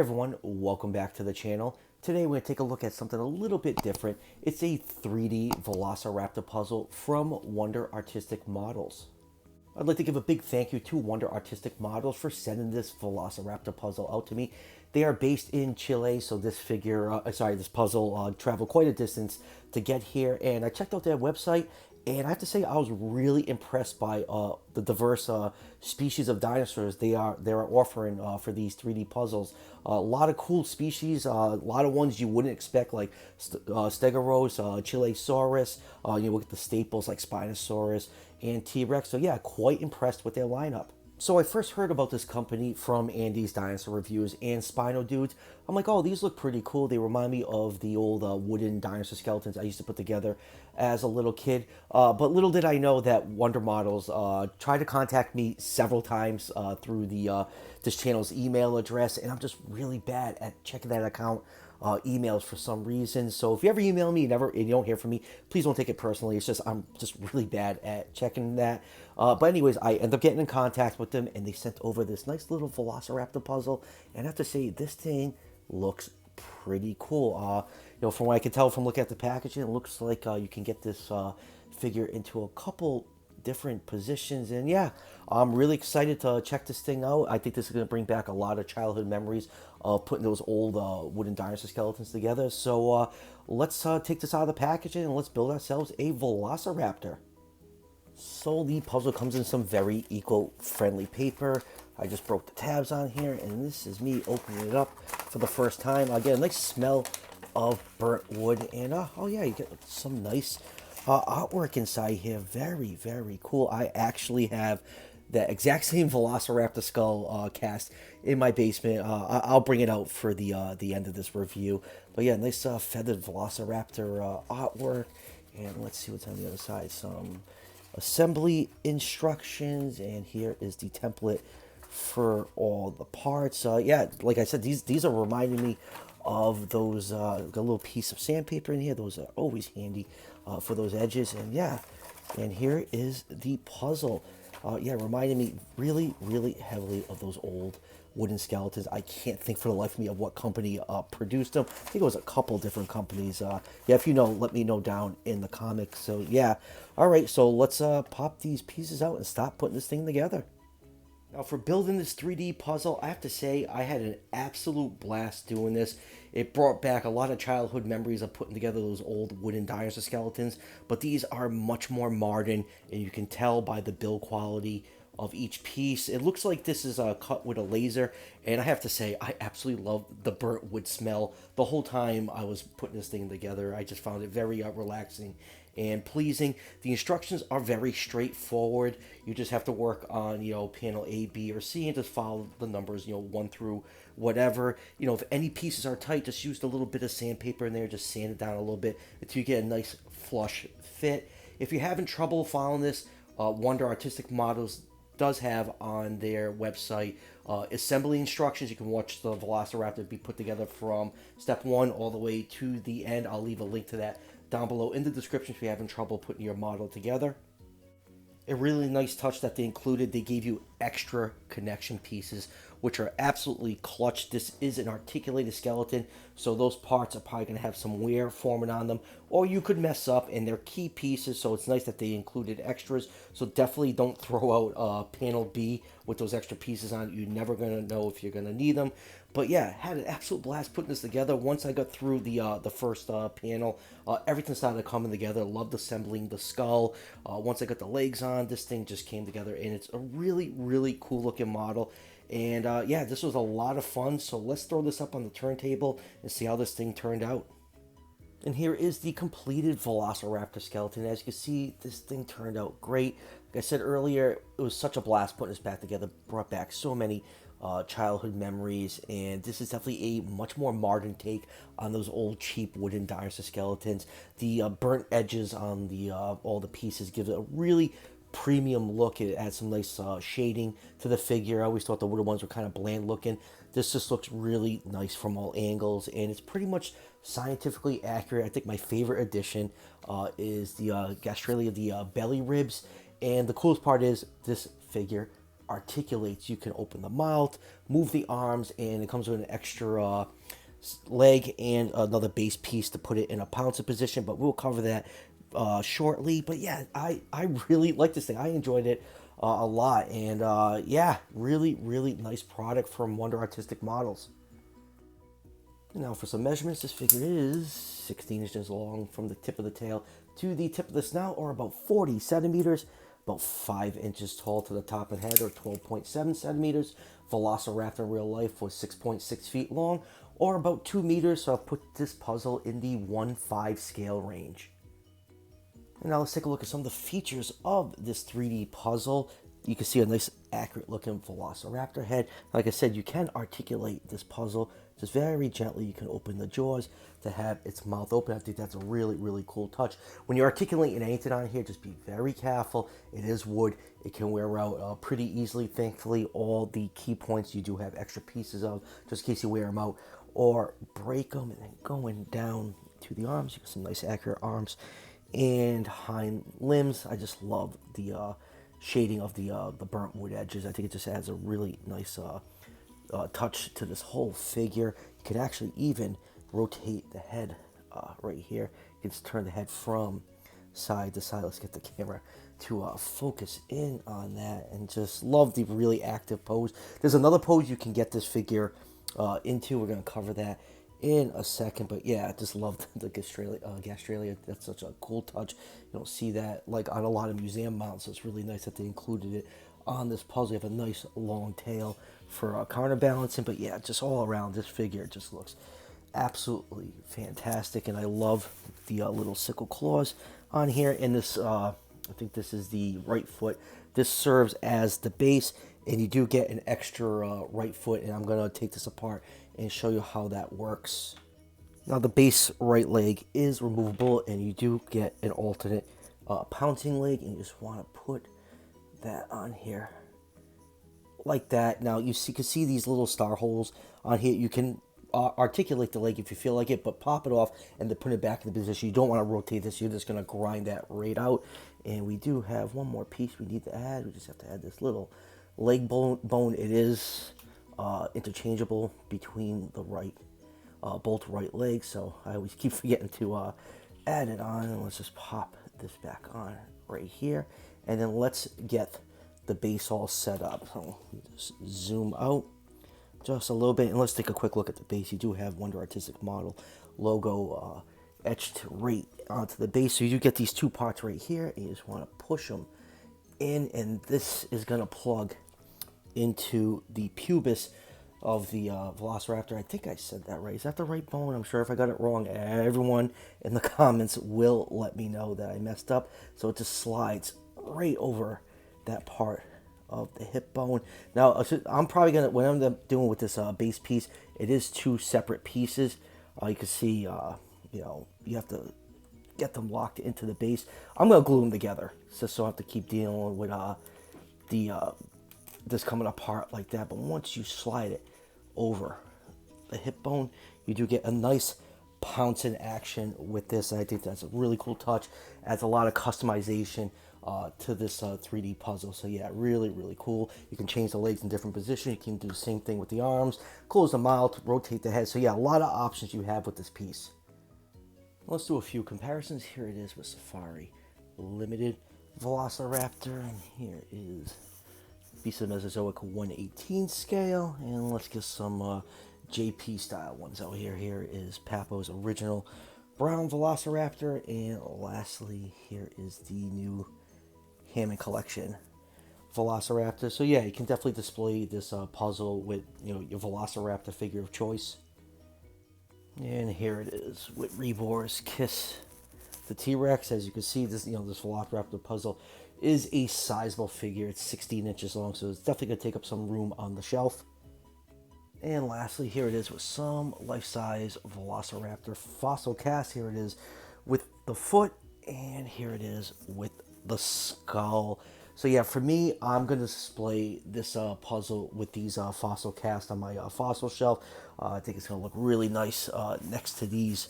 everyone, welcome back to the channel. Today we're going to take a look at something a little bit different. It's a 3D Velociraptor puzzle from Wonder Artistic Models. I'd like to give a big thank you to Wonder Artistic Models for sending this Velociraptor puzzle out to me. They are based in Chile, so this this puzzle traveled quite a distance to get here, and I checked out their website, and I have to say I was really impressed by the diverse species of dinosaurs they're offering for these 3D puzzles. A lot of cool species, a lot of ones you wouldn't expect, like Stegosaurus, Chilesaurus. Look at the staples like Spinosaurus and T-Rex. So yeah, quite impressed with their lineup. So I first heard about this company from Andy's Dinosaur Reviews and Spino Dudes. I'm like, oh, these look pretty cool. They remind me of the old wooden dinosaur skeletons I used to put together as a little kid. But little did I know that Wonder Models tried to contact me several times through this channel's email address, and I'm just really bad at checking that account emails for some reason. So if you ever email me and you don't hear from me, please don't take it personally. It's just I'm just really bad at checking that. But anyways, I end up getting in contact with them, and they sent over this nice little Velociraptor puzzle. And I have to say, this thing looks pretty cool. From what I can tell from looking at the packaging, it looks like you can get this figure into a couple different positions, and yeah, I'm really excited to check this thing out. I think this is going to bring back a lot of childhood memories of putting those old wooden dinosaur skeletons together. So let's take this out of the packaging and let's build ourselves a Velociraptor. So the puzzle comes in some very eco-friendly paper. I just broke the tabs on here, and this is me opening it up for the first time. I get a nice smell of burnt wood, and oh yeah, you get some nice artwork inside here. Very, very cool. I actually have the exact same Velociraptor skull cast in my basement. I'll bring it out for the end of this review. But yeah, nice feathered Velociraptor artwork. And let's see what's on the other side. Some assembly instructions, and here is the template for all the parts. Yeah, like I said, these are reminding me of those got a little piece of sandpaper in here. Those are always handy for those edges. And yeah, and here is the puzzle. Yeah, reminding me really, really heavily of those old wooden skeletons. I can't think for the life of me of what company produced them. I think it was a couple different companies. Yeah, if you know, let me know down in the comments. So yeah, all right, so let's pop these pieces out and start putting this thing together. Now, for building this 3D puzzle, I have to say I had an absolute blast doing this. It brought back a lot of childhood memories of putting together those old wooden dinosaur skeletons, but these are much more modern, and you can tell by the build quality of each piece. It looks like this is cut with a laser, and I have to say I absolutely love the burnt wood smell. The whole time I was putting this thing together, I just found it very relaxing and pleasing. The instructions are very straightforward. You just have to work on, panel A, B, or C, and just follow the numbers, 1 through whatever. If any pieces are tight, just use a little bit of sandpaper in there, just sand it down a little bit until you get a nice flush fit. If you're having trouble following this, Wonder Artistic Models does have on their website assembly instructions. You can watch the Velociraptor be put together from step 1 all the way to the end. I'll leave a link to that down below in the description if you're having trouble putting your model together. A really nice touch that they included, they gave you extra connection pieces, which are absolutely clutch. This is an articulated skeleton, so those parts are probably going to have some wear forming on them, or you could mess up, and they're key pieces, so it's nice that they included extras. So definitely don't throw out panel B with those extra pieces on it. You're never going to know if you're going to need them. But yeah, had an absolute blast putting this together. Once I got through the first panel, everything started coming together. Loved assembling the skull. Once I got the legs on, this thing just came together, and it's a really, really cool looking model. And yeah, this was a lot of fun. So let's throw this up on the turntable and see how this thing turned out. And here is the completed Velociraptor skeleton. As you can see, this thing turned out great. Like I said earlier, it was such a blast putting this back together. Brought back so many childhood memories, and this is definitely a much more modern take on those old cheap wooden dinosaur skeletons. The burnt edges on the all the pieces give it a really premium look. It adds some nice shading to the figure. I always thought the wooden ones were kind of bland looking. This just looks really nice from all angles, and it's pretty much scientifically accurate. I think my favorite addition is the gastralia, the belly ribs, and the coolest part is this figure articulates. You can open the mouth, move the arms, and it comes with an extra leg and another base piece to put it in a pouncing position, but we'll cover that shortly. But yeah, I really like this thing. I enjoyed it a lot, and yeah, really, really nice product from Wonder Artistic Models. Now for some measurements, this figure is 16 inches long from the tip of the tail to the tip of the snout, or about 40 centimeters, about 5 inches tall to the top of the head, or 12.7 centimeters. Velociraptor in real life was 6.6 feet long, or about 2 meters, so I'll put this puzzle in the 1/5 scale range. And now let's take a look at some of the features of this 3D puzzle. You can see a nice accurate looking Velociraptor head. Like I said, you can articulate this puzzle just very gently. You can open the jaws to have its mouth open. I think that's a really, really cool touch. When you're articulating anything on here, just be very careful. It is wood. It can wear out pretty easily. Thankfully, all the key points you do have extra pieces of, just in case you wear them out or break them. And then going down to the arms, you got some nice accurate arms and hind limbs. I just love the shading of the burnt wood edges. I think it just adds a really nice touch to this whole figure. You can actually even rotate the head right here. You can just turn the head from side to side. Let's get the camera to focus in on that, and just love the really active pose. There's another pose you can get this figure into. We're going to cover that in a second, but yeah, I just love the gastralia. That's such a cool touch. You don't see that like on a lot of museum mounts, so it's really nice that they included it on this puzzle. You have a nice long tail for counterbalancing, but yeah, just all around this figure just looks absolutely fantastic. And I love the little sickle claws on here. And this I think this is the right foot. This serves as the base, and you do get an extra right foot, and I'm going to take this apart and show you how that works. Now the base right leg is removable, and you do get an alternate pouncing leg, and you just want to put that on here like that. Now you can see these little star holes on here. You can articulate the leg if you feel like it, but pop it off and then put it back in the position. You don't want to rotate this. You're just going to grind that right out. And we do have one more piece we need to add. We just have to add this little leg bone. It is interchangeable between the both right legs, so I always keep forgetting to add it on. And let's just pop this back on right here, and then let's get the base all set up. So just zoom out just a little bit, and let's take a quick look at the base. You do have Wonder Artistic Model logo etched right onto the base, so you do get these two parts right here, and you just want to push them in, and this is going to plug into the pubis of the Velociraptor. I think I said that right. Is that the right bone? I'm sure if I got it wrong, everyone in the comments will let me know that I messed up. So it just slides right over that part of the hip bone. Now, I'm probably going to, what I'm doing with this base piece, it is two separate pieces. You can see, you know, you have to get them locked into the base. I'm going to glue them together, so I have to keep dealing with this coming apart like that. But once you slide it over the hip bone, you do get a nice pouncing action with this, and I think that's a really cool touch. Adds a lot of customization to this 3D puzzle. So yeah, really, really cool. You can change the legs in different positions. You can do the same thing with the arms, close the mouth, rotate the head. So yeah, a lot of options you have with this piece. Let's do a few comparisons. Here it is with Safari Limited Velociraptor, and here is Beast of the Mesozoic 1/18 scale, and let's get some JP style ones out here. Here is Papo's original brown Velociraptor, and lastly, here is the new Hammond Collection Velociraptor. So yeah, you can definitely display this puzzle with, you know, your Velociraptor figure of choice. And here it is with Rebor's Kiss the T-Rex. As you can see, this, you know, this Velociraptor puzzle is a sizable figure. It's 16 inches long, so it's definitely going to take up some room on the shelf. And lastly, here it is with some life-size Velociraptor fossil cast. Here it is with the foot, and here it is with the skull. So yeah, for me, I'm going to display this puzzle with these fossil casts on my fossil shelf. I think it's going to look really nice next to these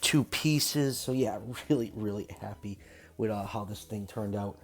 two pieces. So yeah, really, really happy with how this thing turned out.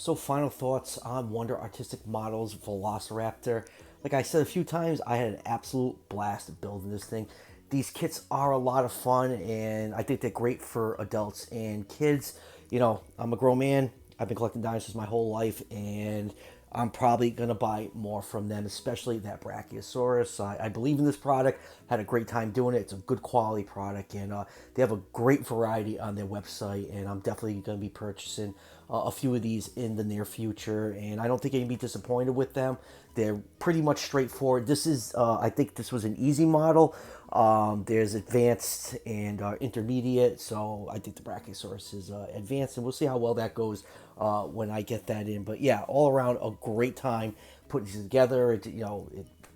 So final thoughts on Wonder Artistic Models Velociraptor. Like I said a few times, I had an absolute blast building this thing. These kits are a lot of fun, and I think they're great for adults and kids. You know, I'm a grown man. I've been collecting dinosaurs my whole life, and I'm probably gonna buy more from them, especially that Brachiosaurus. I believe in this product. Had a great time doing it. It's a good quality product, and they have a great variety on their website. And I'm definitely gonna be purchasing a few of these in the near future. And I don't think you'll be disappointed with them. They're pretty much straightforward. This is, I think, this was an easy model. There's advanced and intermediate, so I think the Brachiosaurus is advanced, and we'll see how well that goes when I get that in. But yeah, all around a great time putting these together. It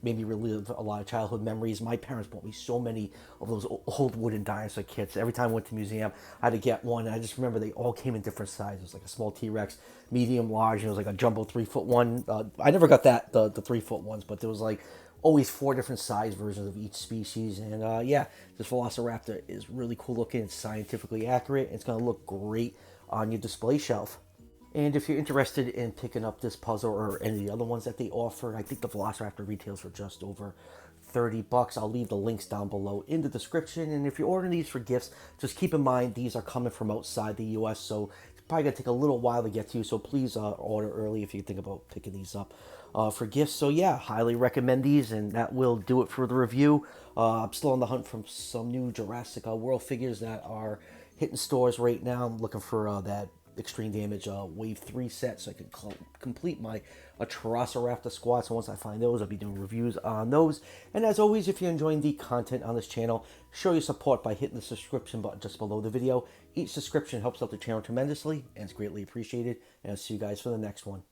made me relive a lot of childhood memories. My parents bought me so many of those old wooden dinosaur kits. Every time I went to the museum, I had to get one. And I just remember they all came in different sizes, like a small T-Rex, medium, large, and it was like a jumbo 3-foot one. I never got the 3-foot ones, but there was like always 4 different size versions of each species. And yeah, this Velociraptor is really cool looking. It's scientifically accurate. It's going to look great on your display shelf. And if you're interested in picking up this puzzle or any of the other ones that they offer, I think the Velociraptor retails for just over 30 bucks. I'll leave the links down below in the description. And if you're ordering these for gifts, just keep in mind these are coming from outside the US, so it's probably gonna take a little while to get to you. So please order early if you think about picking these up for gifts. So yeah, highly recommend these, and that will do it for the review. I'm still on the hunt for some new Jurassic World figures that are hitting stores right now. I'm looking for that Extreme Damage Wave 3 set, so I can complete my Velociraptor squad. So once I find those, I'll be doing reviews on those. And as always, if you're enjoying the content on this channel, show your support by hitting the subscription button just below the video. Each subscription helps out the channel tremendously and it's greatly appreciated. And I'll see you guys for the next one.